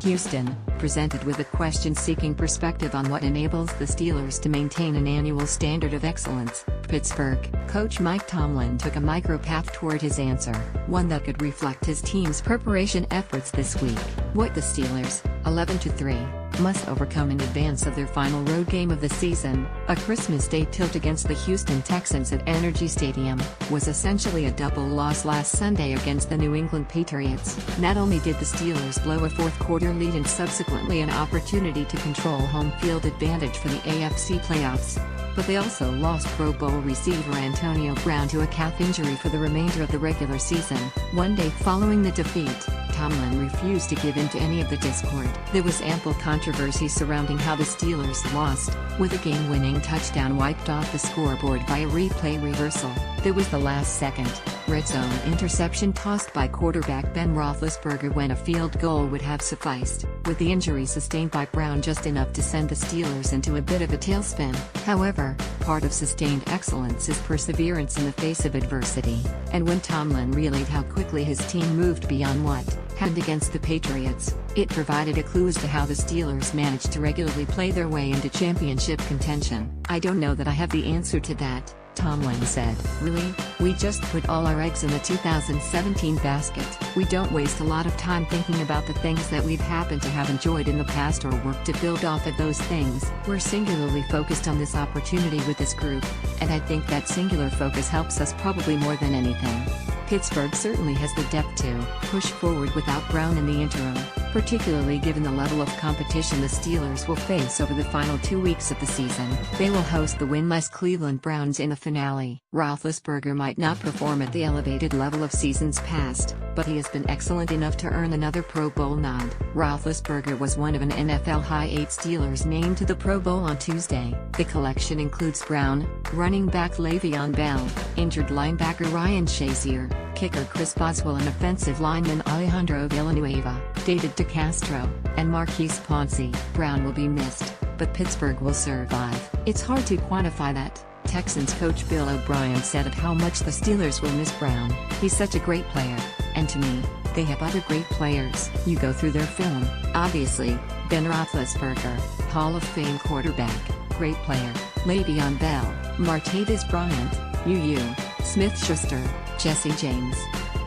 Houston, presented with a question seeking perspective on what enables the Steelers to maintain an annual standard of excellence. Pittsburgh coach Mike Tomlin took a micro-path toward his answer, one that could reflect his team's preparation efforts this week. What the Steelers, 11-3, must overcome in advance of their final road game of the season, a Christmas Day tilt against the Houston Texans at Energy Stadium, was essentially a double loss last Sunday against the New England Patriots. Not only did the Steelers blow a fourth-quarter lead and subsequently an opportunity to control home field advantage for the AFC playoffs, but they also lost Pro Bowl receiver Antonio Brown to a calf injury for the remainder of the regular season. One day following the defeat, Tomlin refused to give in to any of the discord. There was ample controversy surrounding how the Steelers lost, with a game-winning touchdown wiped off the scoreboard by a replay reversal. There was the last-second, red zone interception tossed by quarterback Ben Roethlisberger when a field goal would have sufficed, with the injury sustained by Brown just enough to send the Steelers into a bit of a tailspin. However, part of sustained excellence is perseverance in the face of adversity, and when Tomlin relayed how quickly his team moved beyond what happened against the Patriots, it provided a clue as to how the Steelers managed to regularly play their way into championship contention. "I don't know that I have the answer to that," Tomlin said. "Really, we just put all our eggs in the 2017 basket. We don't waste a lot of time thinking about the things that we've happened to have enjoyed in the past or work to build off of those things. We're singularly focused on this opportunity with this group, and I think that singular focus helps us probably more than anything." Pittsburgh certainly has the depth to push forward without Brown in the interim, particularly given the level of competition the Steelers will face over the final 2 weeks of the season. They will host the winless Cleveland Browns in the finale. Roethlisberger might not perform at the elevated level of seasons past, but he has been excellent enough to earn another Pro Bowl nod. Roethlisberger was one of an NFL high 8 Steelers named to the Pro Bowl on Tuesday. The collection includes Brown, running back Le'Veon Bell, injured linebacker Ryan Shazier, kicker Chris Boswell and offensive lineman Alejandro Villanueva, David DeCastro, and Marquise Pouncey. Brown will be missed, but Pittsburgh will survive. "It's hard to quantify that," Texans coach Bill O'Brien said of how much the Steelers will miss Brown. "He's such a great player, and to me, they have other great players." You go through their film. Obviously, Ben Roethlisberger, Hall of Fame quarterback, great player. Le'Veon Bell, Martavis Bryant, UU, Smith-Schuster, Jesse James.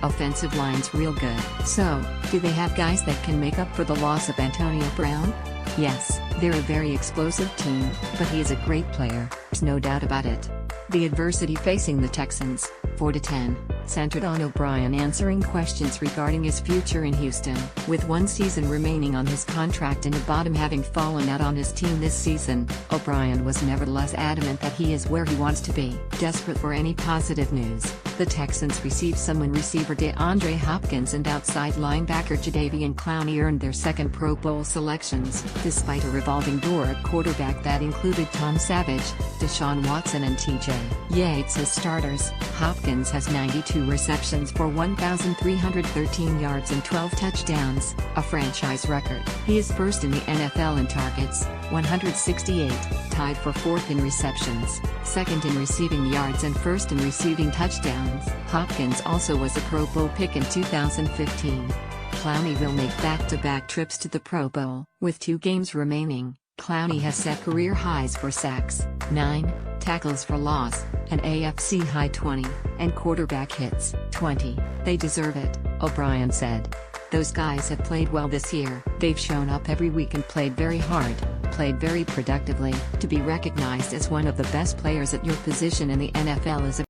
Offensive line's real good. So, do they have guys that can make up for the loss of Antonio Brown? Yes, they're a very explosive team, but he is a great player, there's no doubt about it. The adversity facing the Texans, 4-10, centered on O'Brien answering questions regarding his future in Houston. With one season remaining on his contract and a bottom having fallen out on his team this season, O'Brien was nevertheless adamant that he is where he wants to be. Desperate for any positive news, the Texans received someone receiver DeAndre Hopkins and outside linebacker Jadeveon Clowney earned their second Pro Bowl selections, despite a revolving door at quarterback that included Tom Savage, Deshaun Watson and TJ Yates as starters. Hopkins has 92 receptions for 1,313 yards and 12 touchdowns, a franchise record. He is first in the NFL in targets, 168, tied for fourth in receptions, second in receiving yards and first in receiving touchdowns. Hopkins also was a Pro Bowl pick in 2015. Clowney will make back-to-back trips to the Pro Bowl. With 2 games remaining, Clowney has set career highs for sacks, 9, tackles for loss, an AFC high 20, and quarterback hits, 20. "They deserve it," O'Brien said. "Those guys have played well this year. They've shown up every week and played very hard, played very productively. To be recognized as one of the best players at your position in the NFL is a